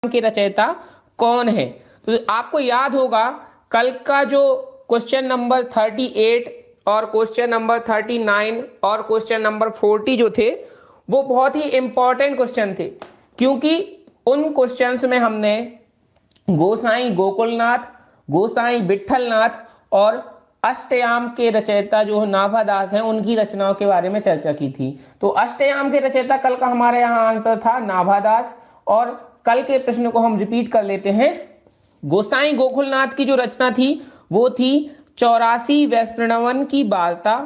के रचयिता कौन है? तो आपको याद होगा कल का जो क्वेश्चन नंबर 38 और क्वेश्चन नंबर 39 और क्वेश्चन नंबर 40 जो थे वो बहुत ही इंपॉर्टेंट क्वेश्चन थे, क्योंकि उन क्वेश्चंस में हमने गोसाई गोकुलनाथ, गोसाई विट्ठलनाथ और अष्टयाम के रचयिता जो नाभादास हैं उनकी रचनाओं के बारे में चर्चा की थी। तो अष्टयाम के रचयिता कल का हमारे यहाँ आंसर था नाभादास, और कल के प्रश्न को हम रिपीट कर लेते हैं। गोसाई गोकुलनाथ की जो रचना थी वो थी 84 वैष्णवन की वार्ता।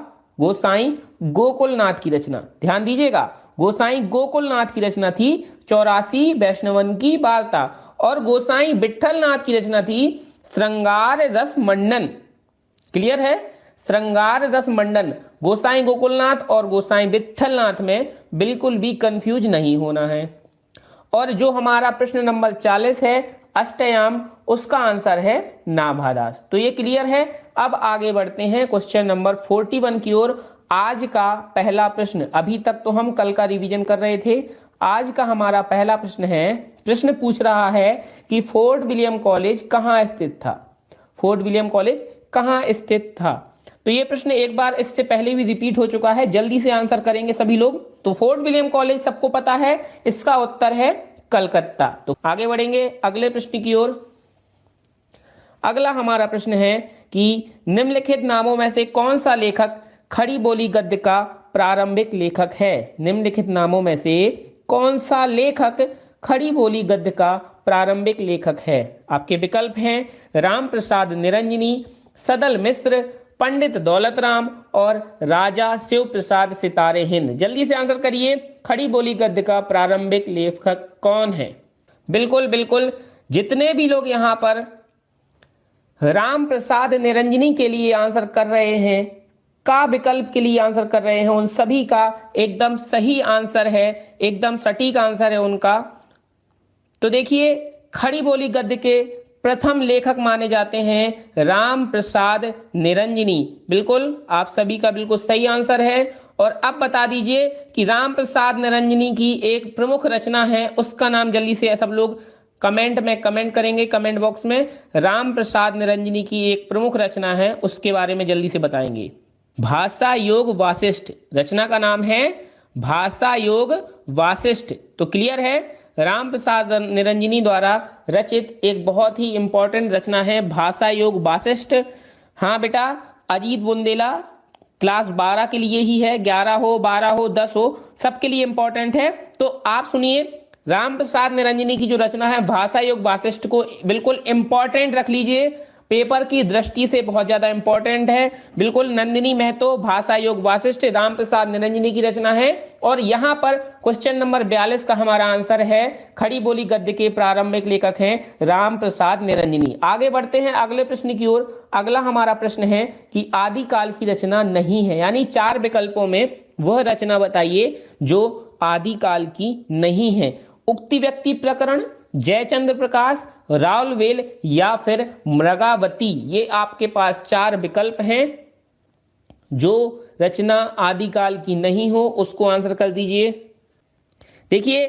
गोसाई गोकुलनाथ की रचना, ध्यान दीजिएगा, गोसाई गोकुलनाथ की रचना थी 84 वैष्णवन की वार्ता, और गोसाई विट्ठलनाथ की रचना थी श्रृंगार रस मंडन। क्लियर है? श्रृंगार रस मंडन। गोसाई गोकुलनाथ और गोसाई विट्ठलनाथ में बिल्कुल भी कंफ्यूज नहीं होना है। और जो हमारा प्रश्न नंबर 40 है अष्टयाम, उसका आंसर है नाभादास। तो ये क्लियर है। अब आगे बढ़ते हैं क्वेश्चन नंबर 41 की ओर। आज का पहला प्रश्न, अभी तक तो हम कल का रिवीजन कर रहे थे, आज का हमारा पहला प्रश्न है। प्रश्न पूछ रहा है कि फोर्ट विलियम कॉलेज कहाँ स्थित था? फोर्ट विलियम कॉलेज कहाँ स्थित था? तो ये प्रश्न एक बार इससे पहले भी रिपीट हो चुका है, जल्दी से आंसर करेंगे सभी लोग। तो फोर्ट विलियम कॉलेज सबको पता है, इसका उत्तर है कलकत्ता। तो आगे बढ़ेंगे अगले प्रश्न की ओर। अगला हमारा प्रश्न है कि निम्नलिखित नामों में से कौन सा लेखक खड़ी बोली गद्य का प्रारंभिक लेखक है? निम्नलिखित नामों में से कौन सा लेखक खड़ी बोली गद्य का प्रारंभिक लेखक है? आपके विकल्प हैं राम प्रसाद निरंजनी, सदल मिश्र, पंडित दौलत राम और राजा शिव प्रसाद सितारे हिंद। जल्दी से आंसर करिए, खड़ी बोली गद्य का प्रारंभिक लेखक कौन है? बिल्कुल बिल्कुल, जितने भी लोग यहाँ पर राम प्रसाद निरंजनी के लिए आंसर कर रहे हैं, का विकल्प के लिए आंसर कर रहे हैं, उन सभी का एकदम सही आंसर है, एकदम सटीक आंसर है उनका। तो देखिए, खड़ी बोली गद्य के प्रथम लेखक माने जाते हैं राम प्रसाद निरंजनी। बिल्कुल, आप सभी का बिल्कुल सही आंसर है। और अब बता दीजिए कि राम प्रसाद निरंजनी की एक प्रमुख रचना है, उसका नाम जल्दी से सब लोग कमेंट में कमेंट करेंगे, कमेंट बॉक्स में। राम प्रसाद निरंजनी की एक प्रमुख रचना है, उसके बारे में जल्दी से बताएंगे। भाषा योग वासिष्ठ, रचना का नाम है भाषा योग वासिष्ठ। तो क्लियर है, राम प्रसाद निरंजनी द्वारा रचित एक बहुत ही इंपॉर्टेंट रचना है भाषा योग वासिष्ठ। हाँ बेटा, अजीत बुंदेला क्लास 12 के लिए ही है, 11 हो 12 हो 10 हो सबके लिए इंपॉर्टेंट है। तो आप सुनिए, राम प्रसाद निरंजनी की जो रचना है भाषा योग वासिष्ठ को बिल्कुल इंपॉर्टेंट रख लीजिए, पेपर की दृष्टि से बहुत ज्यादा इंपॉर्टेंट है। बिल्कुल, नंदिनी महतो भाषा योग वासिष्ठ राम प्रसाद निरंजनी की रचना है। और यहां पर क्वेश्चन नंबर 42 का हमारा आंसर है खड़ी बोली गद्य के प्रारंभिक लेखक हैं राम प्रसाद निरंजनी। आगे बढ़ते हैं अगले प्रश्न की ओर। अगला हमारा प्रश्न है कि आदिकाल की रचना नहीं है, यानी 4 विकल्पों में वह रचना बताइए जो आदिकाल की नहीं है। उक्ति व्यक्ति प्रकरण, जयचंद्र प्रकाश, राउलवेल या फिर मृगावती। ये आपके पास 4 विकल्प हैं। जो रचना आदिकाल की नहीं हो उसको आंसर कर दीजिए। देखिए,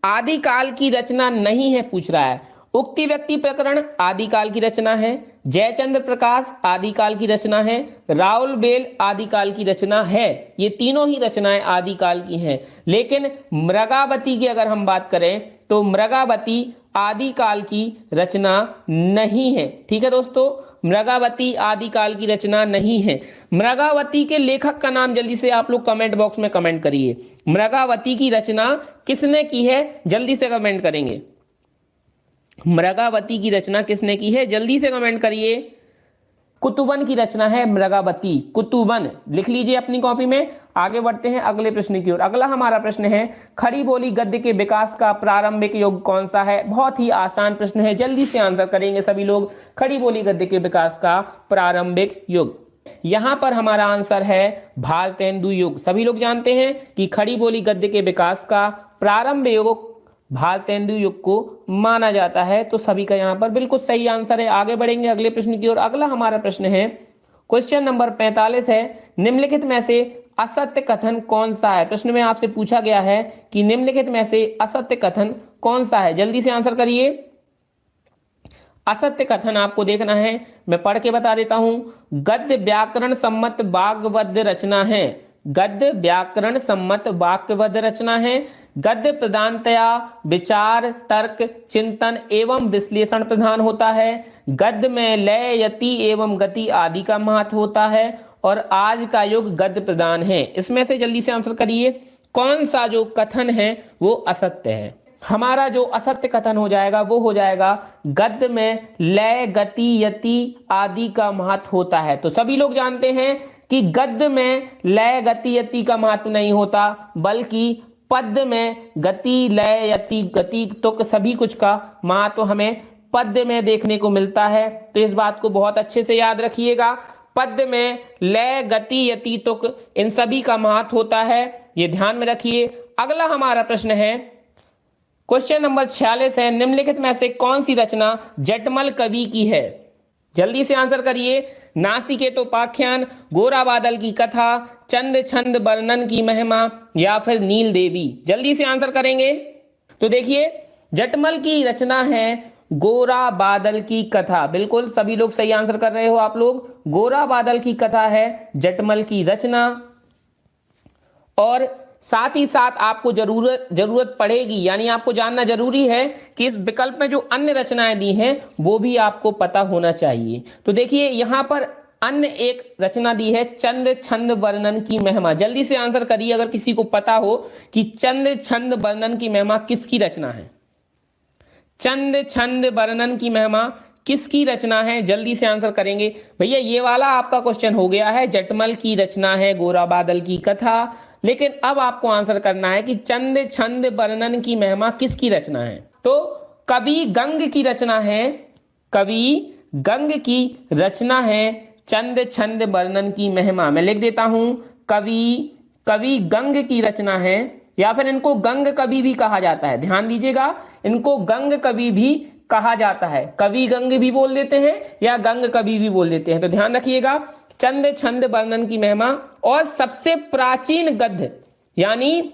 आदिकाल की रचना नहीं है पूछ रहा है। उक्ति व्यक्ति प्रकरण आदिकाल की रचना है, जयचंद्र प्रकाश आदिकाल की रचना है, राउलवेल आदिकाल की रचना है। ये तीनों ही रचनाएं आदिकाल की हैं। लेकिन मृगावती की अगर हम बात करें तो मृगावती आदिकाल की रचना नहीं है। ठीक है दोस्तों, मृगावती आदिकाल की रचना नहीं है। मृगावती के लेखक का नाम जल्दी से आप लोग कमेंट बॉक्स में कमेंट करिए। मृगावती की रचना किसने की है, जल्दी से कमेंट करेंगे। मृगावती की रचना किसने की है, जल्दी से कमेंट करिए। कुतुबन की रचना है मृगावती, कुतुबन लिख लीजिए अपनी कॉपी में। आगे बढ़ते हैं अगले प्रश्न की ओर। अगला हमारा प्रश्न है खड़ी बोली गद्य के विकास का प्रारंभिक युग कौन सा है? बहुत ही आसान प्रश्न है, जल्दी से आंसर करेंगे सभी लोग। खड़ी बोली गद्य के विकास का प्रारंभिक युग, यहां पर हमारा आंसर है भारतेंदु युग। सभी लोग जानते हैं कि खड़ी बोली गद्य के विकास का प्रारंभ युग भारतेंदु युग को माना जाता है। तो सभी का यहां पर बिल्कुल सही आंसर है। आगे बढ़ेंगे अगले प्रश्न की ओर। अगला हमारा प्रश्न है क्वेश्चन नंबर 45 है, निम्नलिखित में से असत्य कथन कौन सा है? प्रश्न में आपसे पूछा गया है कि निम्नलिखित में से असत्य कथन कौन सा है? जल्दी से आंसर करिए। असत्य कथन आपको देखना है, मैं पढ़ के बता देता हूं। गद्य व्याकरण सम्मत वाग्वद्य रचना है। गद्य व्याकरण सम्मत वाक्यबद्ध रचना है। गद्य प्रधानतया विचार, तर्क, चिंतन एवं विश्लेषण प्रधान होता है। गद्य में लय, यति एवं गति आदि का महत्व होता है और आज का युग गद्य प्रधान है। इसमें से जल्दी से आंसर करिए, कौन सा जो कथन है वो असत्य है? हमारा जो असत्य कथन हो जाएगा वो हो जाएगा गद्य में लय, गति, यति आदि का महत्व होता है। तो सभी लोग जानते हैं कि गद्य में लय, गति, यति का महत्व नहीं होता, बल्कि पद्य में गति, लय, यति, गति तुक सभी कुछ का महत्व हमें पद्य में देखने को मिलता है। तो इस बात को बहुत अच्छे से याद रखिएगा। पद्य में लय, गति, यति, तुक इन सभी का महत्व होता है, ये ध्यान में रखिए। अगला हमारा प्रश्न है, क्वेश्चन नंबर 46 है, निम्नलिखित में से कौन सी रचना जटमल कवि की है? जल्दी से आंसर करिए। नासिकेतोपाख्यान, गोरा बादल की कथा, चंद छंद वर्णन की महिमा या फिर नील देवी? जल्दी से आंसर करेंगे। तो देखिए, जटमल की रचना है गोरा बादल की कथा। बिल्कुल सभी लोग सही आंसर कर रहे हो आप लोग। गोरा बादल की कथा है जटमल की रचना। और साथ ही साथ आपको जरूरत पड़ेगी, यानी आपको जानना जरूरी है कि इस विकल्प में जो अन्य रचनाएं दी हैं वो भी आपको पता होना चाहिए। तो देखिए यहां पर अन्य एक रचना दी है, चंद छंद वर्णन की महिमा। जल्दी से आंसर करिए अगर किसी को पता हो कि चंद छंद वर्णन की महिमा किसकी रचना है। चंद छंद वर्णन की महिमा किसकी रचना है? जल्दी से आंसर करेंगे। भैया ये वाला आपका क्वेश्चन हो गया है, जटमल की रचना है गोरा बादल की कथा, लेकिन अब आपको आंसर करना है कि चंद छंद वर्णन की महिमा किसकी रचना है। तो कवि गंग की रचना है, कवि गंग की रचना है चंद छंद वर्णन की महिमा। मैं लिख देता हूं, कवि गंग की रचना है, या फिर इनको गंग कवि भी कहा जाता है। ध्यान दीजिएगा, इनको गंग कवि भी कहा जाता है। कवि गंग भी बोल देते हैं या गंग कवि भी बोल देते हैं। तो ध्यान रखिएगा, चंद छंद वर्णन की महिमा। और सबसे प्राचीन गद्य, यानी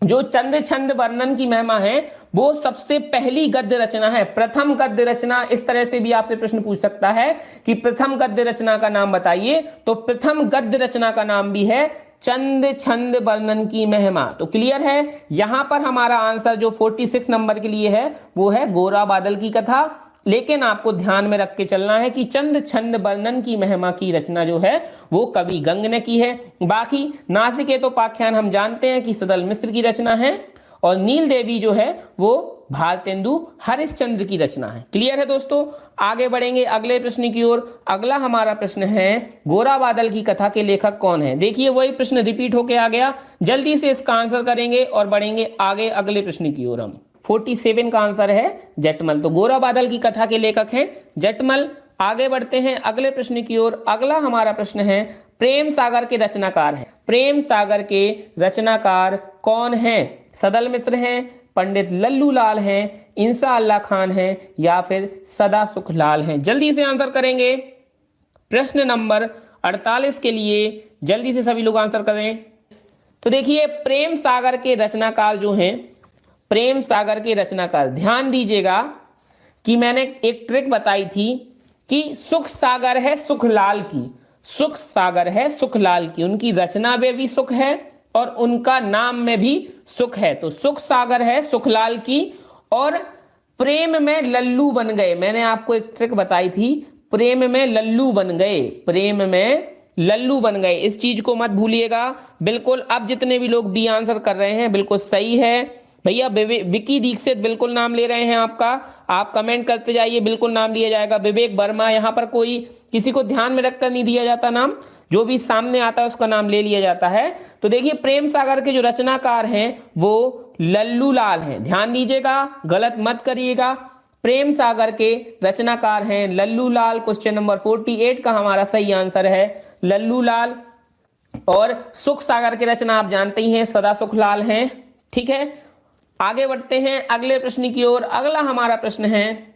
जो चंद छंद वर्णन की महिमा है वो सबसे पहली गद्य रचना है, प्रथम गद्य रचना। इस तरह से भी आपसे प्रश्न पूछ सकता है कि प्रथम गद्य रचना का नाम बताइए, तो प्रथम गद्य रचना का नाम भी है चंद छंद वर्णन की महिमा। तो क्लियर है, यहां पर हमारा आंसर जो 46 नंबर के लिए है वो है गोरा बादल की कथा। लेकिन आपको ध्यान में रख के चलना है कि चंद छंद वर्णन की महिमा की रचना जो है वो कवि गंग ने की है। बाकी नासिकेतोपाख्यान हम जानते हैं कि सदल मिश्र की रचना है, और नील देवी जो है वो भारतेंदु हरिश्चंद्र की रचना है। क्लियर है दोस्तों, आगे बढ़ेंगे अगले प्रश्न की ओर। अगला हमारा प्रश्न है, गोरा बादल की कथा के लेखक कौन है? देखिए वही प्रश्न रिपीट होके आ गया, जल्दी से इसका आंसर करेंगे और बढ़ेंगे आगे अगले प्रश्न की ओर। हम 47 का आंसर है जटमल। तो गोरा बादल की कथा के लेखक हैं जटमल। आगे बढ़ते हैं अगले प्रश्न की ओर। अगला हमारा प्रश्न है, प्रेम सागर के रचनाकार हैं। प्रेम सागर के रचनाकार कौन हैं? सदल मिश्र हैं, पंडित लल्लू लाल हैं, इंसा अल्लाह खान हैं या फिर सदा सुख लाल हैं? जल्दी से आंसर करेंगे। प्रश्न नंबर 48 के लिए जल्दी से सभी लोग आंसर करें। तो देखिए प्रेम सागर के रचनाकार जो हैं, प्रेम सागर के रचनाकार, ध्यान दीजिएगा कि मैंने एक ट्रिक बताई थी कि सुख सागर है सुखलाल की, सुख सागर है सुखलाल की, उनकी रचना में भी सुख है और उनका नाम में भी सुख है। तो सुख सागर है सुखलाल की, और प्रेम में लल्लू बन गए। मैंने आपको एक ट्रिक बताई थी, प्रेम में लल्लू बन गए, प्रेम में लल्लू बन गए, इस चीज को मत भूलिएगा। बिल्कुल अब जितने भी लोग बी आंसर कर रहे हैं बिल्कुल सही है। भैया विकी दीक्षित बिल्कुल नाम ले रहे हैं आपका, आप कमेंट करते जाइए, बिल्कुल नाम लिया जाएगा। विवेक वर्मा, यहाँ पर कोई किसी को ध्यान में रखकर नहीं दिया जाता नाम, जो भी सामने आता है उसका नाम ले लिया जाता है। तो देखिए प्रेम सागर के जो रचनाकार हैं वो लल्लू लाल हैं। ध्यान दीजिएगा, गलत मत करिएगा। प्रेम सागर के रचनाकार हैं लल्लू लाल। क्वेश्चन नंबर 48 का हमारा सही आंसर है लल्लू लाल। और सुख सागर के रचना आप जानते ही हैं, सदा सुख लाल हैं। ठीक है, आगे बढ़ते हैं अगले प्रश्न की ओर। अगला हमारा प्रश्न है,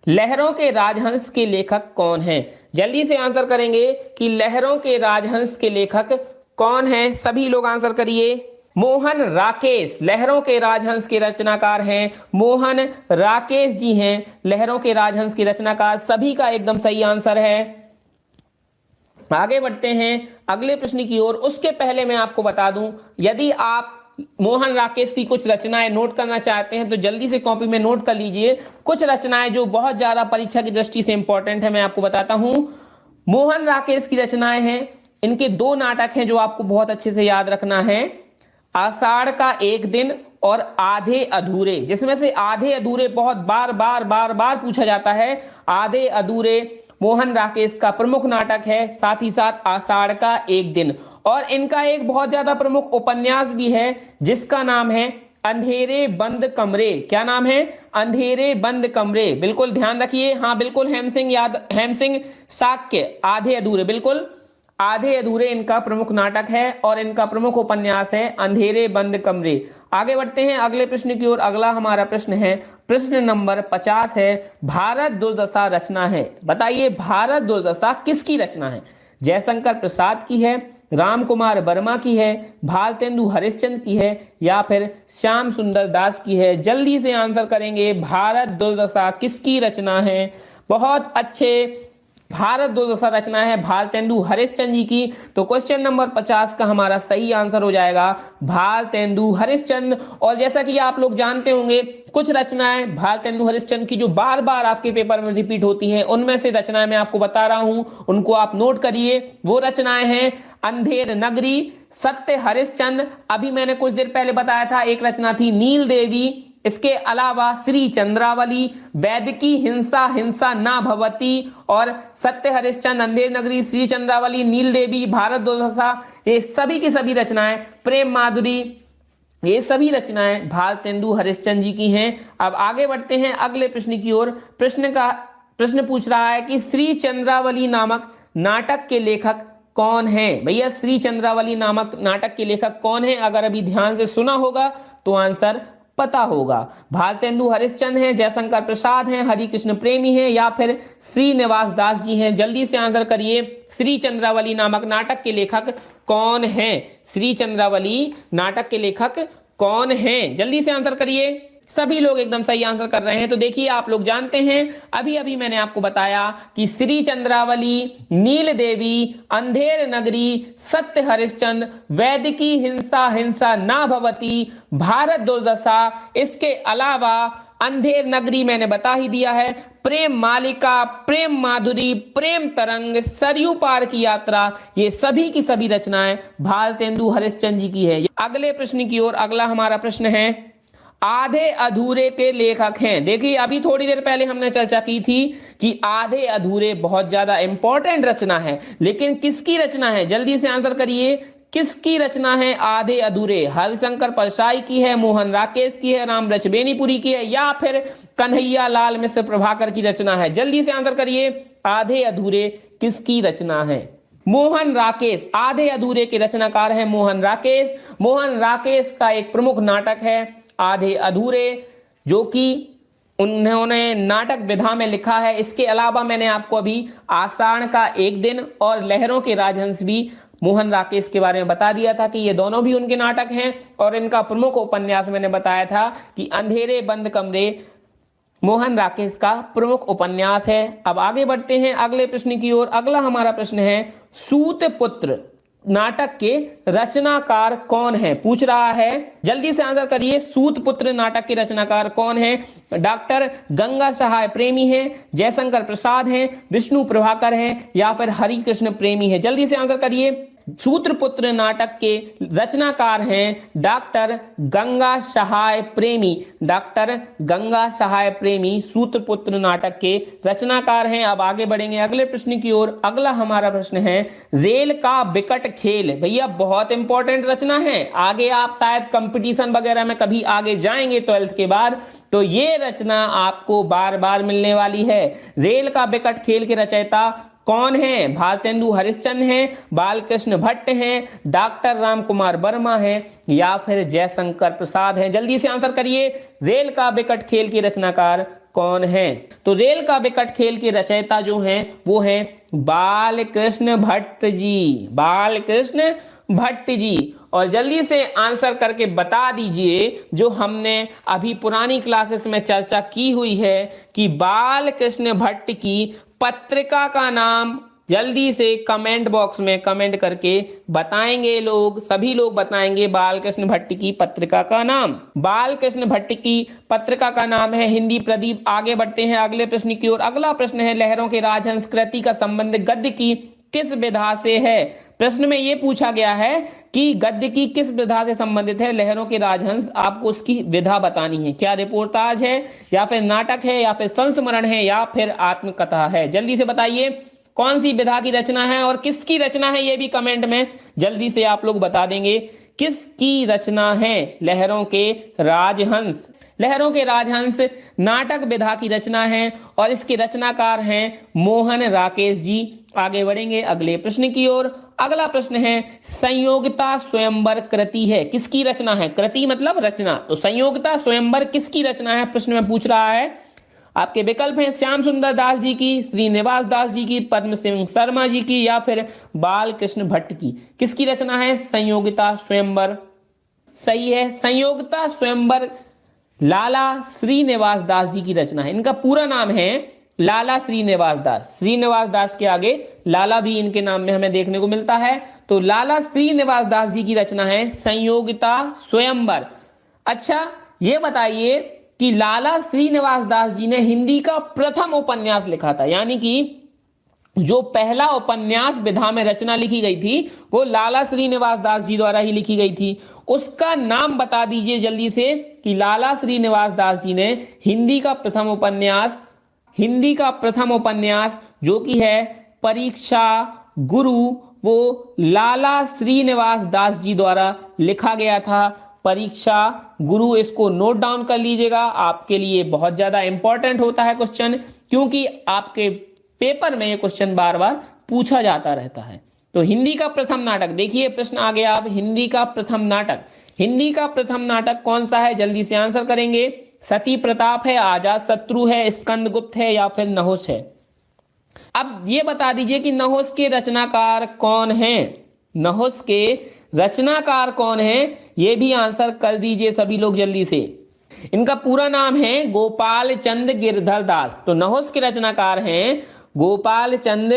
लहरों के राजहंस के लेखक कौन हैं? जल्दी से आंसर करेंगे कि लहरों के राजहंस के लेखक कौन है? सभी लोग आंसर करिए। मोहन राकेश लहरों के राजहंस के रचनाकार हैं। मोहन राकेश जी हैं लहरों के राजहंस के रचनाकार। सभी का एकदम सही आंसर है। आगे बढ़ते हैं अगले प्रश्न की ओर। उसके पहले मैं आपको बता दूं, यदि आप मोहन राकेश की कुछ रचनाएं नोट करना चाहते हैं तो जल्दी से कॉपी में नोट कर लीजिए। कुछ रचनाएं जो बहुत ज्यादा परीक्षा की दृष्टि से इंपॉर्टेंट है, मैं आपको बताता हूं। मोहन राकेश की रचनाएं हैं, इनके 2 नाटक हैं जो आपको बहुत अच्छे से याद रखना है। आषाढ़ का एक दिन और आधे अधूरे, जिसमें से आधे अधूरे बहुत बार बार बार बार पूछा जाता है। आधे अधूरे मोहन राकेश का प्रमुख नाटक है, साथ ही साथ आषाढ़ का एक दिन। और इनका एक बहुत ज्यादा प्रमुख उपन्यास भी है जिसका नाम है अंधेरे बंद कमरे। क्या नाम है? अंधेरे बंद कमरे। बिल्कुल ध्यान रखिए। हाँ बिल्कुल, हेमसिंह शाक्य आधे अधूरे, बिल्कुल आधे अधूरे इनका प्रमुख नाटक है और इनका प्रमुख उपन्यास है अंधेरे बंद कमरे। आगे बढ़ते हैं अगले प्रश्न की ओर। अगला हमारा प्रश्न है, प्रश्न नंबर 50 है, भारत दुर्दशा रचना है। बताइए भारत दुर्दशा किसकी रचना है? जयशंकर प्रसाद की है, राम कुमार वर्मा की है, भारतेंदु हरिश्चंद्र की है, या फिर श्याम सुंदर दास की है? जल्दी से आंसर करेंगे। भारत दुर्दशा किसकी रचना है? बहुत अच्छे, भारत दुर्दशा रचना है भारतेंदु हरिश्चंद्र जी की। तो क्वेश्चन नंबर 50 का हमारा सही आंसर हो जाएगा भारतेंदु हरिश्चंद्र। और जैसा कि आप लोग जानते होंगे, कुछ रचनाएं भारतेंदु हरिश्चंद्र की जो बार बार आपके पेपर में रिपीट होती हैं, उनमें से रचनाएं मैं आपको बता रहा हूं, उनको आप नोट करिए। वो रचनाएं हैं अंधेर नगरी, सत्य हरिश्चंद्र, अभी मैंने कुछ देर पहले बताया था एक रचना थी नील देवी, इसके अलावा श्री चंद्रावली, वैदिकी हिंसा हिंसा ना भवती, और सत्य हरिश्चंद्र, अंधेर नगरी, श्री चंद्रावली, नील देवी, भारत दुर्दशा, ये सभी की सभी रचनाएं, प्रेम माधुरी, ये सभी रचनाएं भारतेंदु हरिश्चंद्र जी की हैं। अब आगे बढ़ते हैं अगले प्रश्न की ओर। प्रश्न पूछ रहा है कि श्री चंद्रावली नामक नाटक के लेखक कौन है? भैया श्री चंद्रावली नामक नाटक के लेखक कौन है? अगर अभी ध्यान से सुना होगा तो आंसर पता होगा। भारतेंदु हरिश्चंद्र हैं, जयशंकर प्रसाद हैं, हरिकृष्ण प्रेमी हैं, या फिर श्रीनिवास दास जी हैं? जल्दी से आंसर करिए। श्री चंद्रावली नामक नाटक के लेखक कौन हैं? श्री चंद्रावली नाटक के लेखक कौन हैं? जल्दी से आंसर करिए। सभी लोग एकदम सही आंसर कर रहे हैं। तो देखिए, आप लोग जानते हैं, अभी अभी मैंने आपको बताया कि श्री चंद्रावली, नील देवी, अंधेर नगरी, सत्य हरिश्चंद्र, वैदिकी हिंसा हिंसा ना भवती, भारत दुर्दशा, इसके अलावा अंधेर नगरी मैंने बता ही दिया है, प्रेम मालिका, प्रेम माधुरी, प्रेम तरंग, सरयू पार की यात्रा, ये सभी की सभी रचनाएं भारतेंदु हरिश्चंद्र जी की है। अगले प्रश्न की ओर। अगला हमारा प्रश्न है, आधे अधूरे के लेखक हैं। देखिए, अभी थोड़ी देर पहले हमने चर्चा की थी कि आधे अधूरे बहुत ज्यादा इंपॉर्टेंट रचना है, लेकिन किसकी रचना है? जल्दी से आंसर करिए। किसकी रचना है आधे अधूरे? हरिशंकर परसाई की है, मोहन राकेश की है, राम रचबेनीपुरी की है, या फिर कन्हैया लाल मिश्र प्रभाकर की रचना है? जल्दी से आंसर करिए। आधे अधूरे किसकी रचना है? मोहन राकेश, आधे अधूरे के रचनाकार हैं मोहन राकेश। मोहन राकेश का एक प्रमुख नाटक है आधे अधूरे, जो कि उन्होंने नाटक विधा में लिखा है। इसके अलावा मैंने आपको अभी आषाढ़ का एक दिन और लहरों के राजहंस भी मोहन राकेश के बारे में बता दिया था कि ये दोनों भी उनके नाटक हैं। और इनका प्रमुख उपन्यास मैंने बताया था कि अंधेरे बंद कमरे मोहन राकेश का प्रमुख उपन्यास है। अब आगे बढ़ते हैं अगले प्रश्न की ओर। अगला हमारा प्रश्न है, सूतपुत्र नाटक के रचनाकार कौन है? पूछ रहा है, जल्दी से आंसर करिए। सूतपुत्र नाटक के रचनाकार कौन है? डॉक्टर गंगा सहाय प्रेमी हैं, जयशंकर प्रसाद हैं, विष्णु प्रभाकर हैं, या फिर हरिकृष्ण प्रेमी है? जल्दी से आंसर करिए। सूत्रपुत्र नाटक के रचनाकार हैं डॉक्टर गंगा सहाय प्रेमी। डॉक्टर गंगा सहाय प्रेमी सूत्रपुत्र नाटक के रचनाकार हैं। अब आगे बढ़ेंगे अगले प्रश्न की ओर। अगला हमारा प्रश्न है, रेल का विकट खेल। भैया बहुत इंपॉर्टेंट रचना है, आगे आप शायद कंपटीशन वगैरह में कभी आगे जाएंगे 12th के बाद, तो ये रचना आपको बार बार मिलने वाली है। रेल का विकट खेल के रचयिता कौन है? भारतेंदु हरिश्चंद्र हैं, बालकृष्ण भट्ट हैं, डॉक्टर राम कुमार वर्मा हैं, या फिर जयशंकर प्रसाद हैं? जल्दी से आंसर करिए। रेल का विकट खेल के रचनाकार कौन है? तो रेल का विकट खेल के रचयिता जो हैं वो हैं बालकृष्ण भट्ट जी, बालकृष्ण भट्ट जी। और जल्दी से आंसर करके बता दीजिए जो हमने अभी पुरानी क्लासेस में चर्चा की हुई है कि बालकृष्ण भट्ट की पत्रिका का नाम। जल्दी से कमेंट बॉक्स में कमेंट करके बताएंगे लोग, सभी लोग बताएंगे बालकृष्ण भट्ट की पत्रिका का नाम। बालकृष्ण भट्ट की पत्रिका का नाम है हिंदी प्रदीप। आगे बढ़ते हैं अगले प्रश्न की ओर। अगला प्रश्न है लहरों के राजहंस कृति का संबंध गद्य की किस विधा से है? प्रश्न में यह पूछा गया है कि गद्य की किस विधा से संबंधित है लहरों के राजहंस, आपको उसकी विधा बतानी है। क्या रिपोर्टाज है, या फिर नाटक है, या फिर संस्मरण है, या फिर आत्मकथा है? जल्दी से बताइए कौन सी विधा की रचना है और किसकी रचना है, ये भी कमेंट में जल्दी से आप लोग बता देंगे। किसकी रचना है लहरों के राजहंस? लहरों के राजहंस नाटक विधा की रचना है और इसके रचनाकार हैं मोहन राकेश जी। आगे बढ़ेंगे अगले प्रश्न की ओर। अगला प्रश्न है संयोगिता स्वयंवर कृति है, किसकी रचना है? कृति मतलब रचना, तो संयोगिता स्वयंवर किसकी रचना है प्रश्न में पूछ रहा है। आपके विकल्प हैं श्याम सुंदर दास जी की, श्रीनिवास दास जी की, पद्म सिंह शर्मा जी की, या फिर बालकृष्ण भट्ट की। किसकी रचना है संयोगिता स्वयंवर? सही है, संयोगिता स्वयंवर लाला श्रीनिवास दास जी की रचना है। इनका पूरा नाम है लाला श्रीनिवास दास। श्रीनिवास दास के आगे लाला भी इनके नाम में हमें देखने को मिलता है। तो लाला श्रीनिवास दास जी की रचना है संयोगिता स्वयंवर। अच्छा ये बताइए कि लाला श्रीनिवास दास जी ने हिंदी का प्रथम उपन्यास लिखा था, यानी कि जो पहला उपन्यास विधा में रचना लिखी गई थी वो लाला श्रीनिवास दास जी द्वारा ही लिखी गई थी। उसका नाम बता दीजिए जल्दी से कि लाला श्रीनिवास दास जी ने हिंदी का प्रथम उपन्यास जो कि है परीक्षा गुरु, वो लाला श्रीनिवास दास जी द्वारा लिखा गया था। परीक्षा गुरु, इसको नोट डाउन कर लीजिएगा, आपके लिए बहुत ज्यादा इंपॉर्टेंट होता है क्वेश्चन, क्योंकि आपके पेपर में ये क्वेश्चन बार बार पूछा जाता रहता है। तो हिंदी का प्रथम नाटक, देखिए प्रश्न आ गया अब हिंदी का प्रथम नाटक। हिंदी का प्रथम नाटक कौन सा है? जल्दी से आंसर करेंगे। सती प्रताप है, आजाद शत्रु है, स्कंदगुप्त है, या फिर नहुस है? अब ये बता दीजिए कि नहुस के रचनाकार कौन हैं? नहुस के रचनाकार कौन है, ये भी आंसर कर दीजिए सभी लोग जल्दी से। इनका पूरा नाम है गोपाल चंद गिरधर दास। तो नहुस के रचनाकार हैं गोपाल चंद।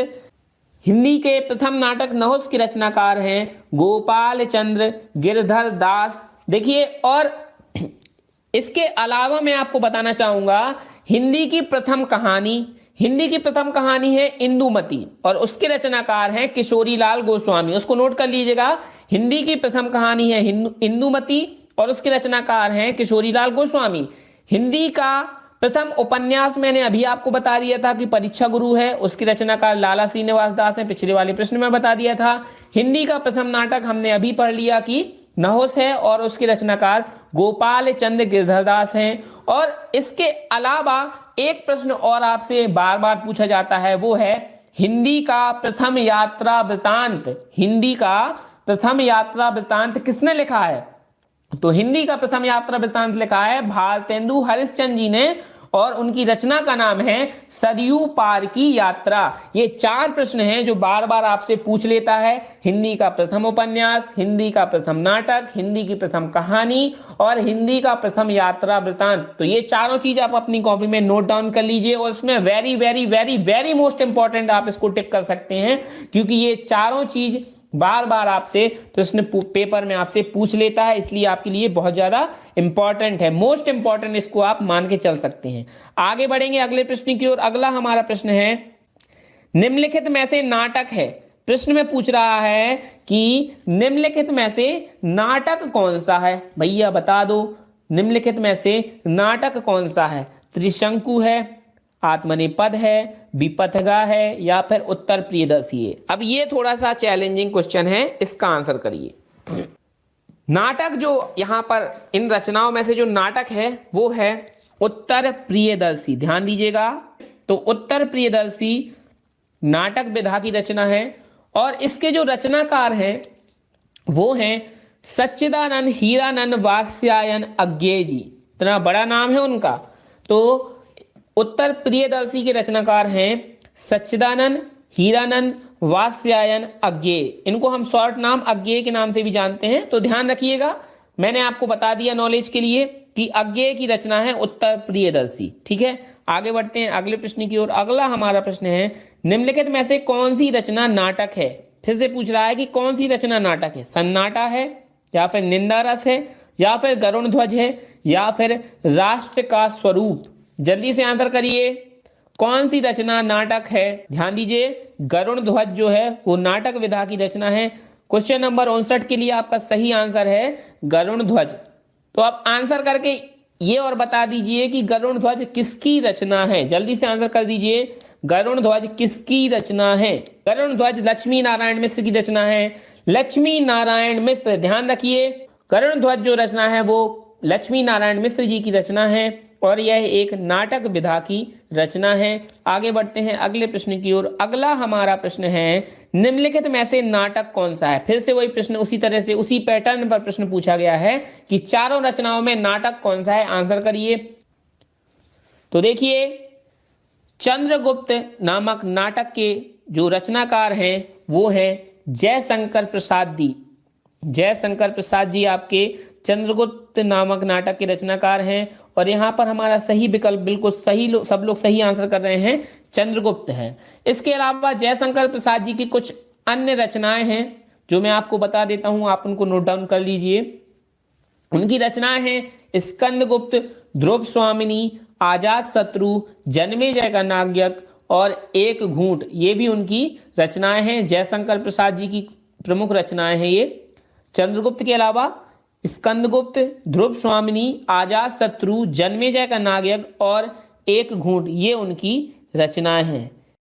हिंदी के प्रथम नाटक नहुस के रचनाकार हैं गोपाल चंद्र गिरधर दास। देखिए, और इसके अलावा मैं आपको बताना चाहूंगा हिंदी की प्रथम कहानी है इंदुमती, और उसके रचनाकार हैं किशोरीलाल गोस्वामी। उसको नोट कर लीजिएगा, हिंदी की प्रथम कहानी है इंदुमती और उसके रचनाकार हैं किशोरीलाल गोस्वामी। हिंदी का प्रथम उपन्यास मैंने अभी आपको बता दिया था कि परीक्षा गुरु है, उसकी रचनाकार लाला श्रीनिवास दास है, पिछले वाले प्रश्न में बता दिया था। हिंदी का प्रथम नाटक हमने अभी पढ़ लिया कि नहुस है और उसके रचनाकार गोपाल चंद गिरधर दास हैं। और इसके अलावा एक प्रश्न और आपसे बार बार पूछा जाता है, वो है हिंदी का प्रथम यात्रा वृतांत। हिंदी का प्रथम यात्रा वृतांत किसने लिखा है? तो हिंदी का प्रथम यात्रा वृतांत लिखा है भारतेंदु हरिश्चंद्र जी ने, और उनकी रचना का नाम है सरयू पार की यात्रा। ये चार प्रश्न हैं जो बार बार आपसे पूछ लेता है। हिंदी का प्रथम उपन्यास, हिंदी का प्रथम नाटक, हिंदी की प्रथम कहानी और हिंदी का प्रथम यात्रा वृतांत। तो ये चारों चीज आप अपनी कॉपी में नोट डाउन कर लीजिए, और इसमें very very very very most important आप इसको टिक कर सकते हैं, क्योंकि ये चारों चीज बार बार आपसे प्रश्न पेपर में आपसे पूछ लेता है, इसलिए आपके लिए बहुत ज्यादा इंपॉर्टेंट है, मोस्ट इंपॉर्टेंट इसको आप मान के चल सकते हैं। आगे बढ़ेंगे अगले प्रश्न की ओर। अगला हमारा प्रश्न है निम्नलिखित में से नाटक है। प्रश्न में पूछ रहा है कि निम्नलिखित में से नाटक कौन सा है? भैया बता दो, निम्नलिखित में से नाटक कौन सा है? त्रिशंकु है, आत्मनेपद है, विपथगा है, या फिर उत्तर प्रियदर्शी है? अब ये थोड़ा सा चैलेंजिंग क्वेश्चन है, इसका आंसर करिए। नाटक जो यहां पर इन रचनाओं में से जो नाटक है वो है उत्तर प्रियदर्शी। ध्यान दीजिएगा, तो उत्तर प्रियदर्शी नाटक विधा की रचना है, और इसके जो रचनाकार हैं वो हैं सच्चिदानंद हीरानंद वात्स्यायन अज्ञेय जी। इतना बड़ा नाम है उनका। तो उत्तर प्रियदर्शी के रचनाकार हैं सच्चिदानंद, हीरानंद, वात्स्यायन, अज्ञेय। इनको हम शॉर्ट नाम अज्ञेय के नाम से भी जानते हैं। तो ध्यान रखिएगा, मैंने आपको बता दिया नॉलेज के लिए कि अज्ञेय की रचना है उत्तर प्रियदर्शी। ठीक है, आगे बढ़ते हैं अगले प्रश्न की ओर। अगला हमारा प्रश्न है, निम्नलिखित में से कौन सी रचना नाटक है? फिर से पूछ रहा है कि कौन सी रचना नाटक है। सन्नाटा है, या फिर निंदा रस है, या फिर गरुण ध्वज है, या फिर राष्ट्र का स्वरूप। जल्दी से आंसर करिए, कौन सी रचना नाटक है? ध्यान दीजिए, गरुण ध्वज जो है वो नाटक विधा की रचना है। क्वेश्चन नंबर 59 के लिए आपका सही आंसर है गरुण ध्वज। तो आप आंसर करके ये और बता दीजिए कि गरुण ध्वज किसकी रचना है। जल्दी से आंसर कर दीजिए, गरुण ध्वज किसकी रचना है? गरुण ध्वज लक्ष्मी नारायण मिश्र की रचना है। लक्ष्मी नारायण मिश्र, ध्यान रखिए, गरुण ध्वज जो रचना है वो लक्ष्मी नारायण मिश्र जी की रचना है और यह एक नाटक विधा की रचना है। आगे बढ़ते हैं अगले प्रश्न की ओर। अगला हमारा प्रश्न है, निम्नलिखित में से नाटक कौन सा है? फिर से वही प्रश्न, उसी तरह से उसी पैटर्न पर प्रश्न पूछा गया है कि चारों रचनाओं में नाटक कौन सा है, आंसर करिए। तो देखिए, चंद्रगुप्त नामक नाटक के जो रचनाकार हैं वो है जयशंकर प्रसाद जी। जयशंकर प्रसाद जी आपके चंद्रगुप्त नामक नाटक के रचनाकार हैं और यहाँ पर हमारा सही विकल्प, बिल्कुल सही, सब लोग सही आंसर कर रहे हैं, चंद्रगुप्त है। इसके अलावा जयशंकर प्रसाद जी की कुछ अन्य रचनाएं हैं जो मैं आपको बता देता हूं, आप उनको नोट डाउन कर लीजिए। उनकी रचनाएं हैं स्कंदगुप्त, ध्रुव स्वामिनी, आजाद शत्रु, जन्मेजय का नायक और एक घूंट। ये भी उनकी रचनाएं हैं, जयशंकर प्रसाद जी की प्रमुख रचनाएं हैं ये। चंद्रगुप्त के अलावा स्कंदगुप्त, ध्रुव स्वामिनी, आजाद शत्रु, जन्मेजय का नायक और एक घूंट, ये उनकी रचनाएं हैं।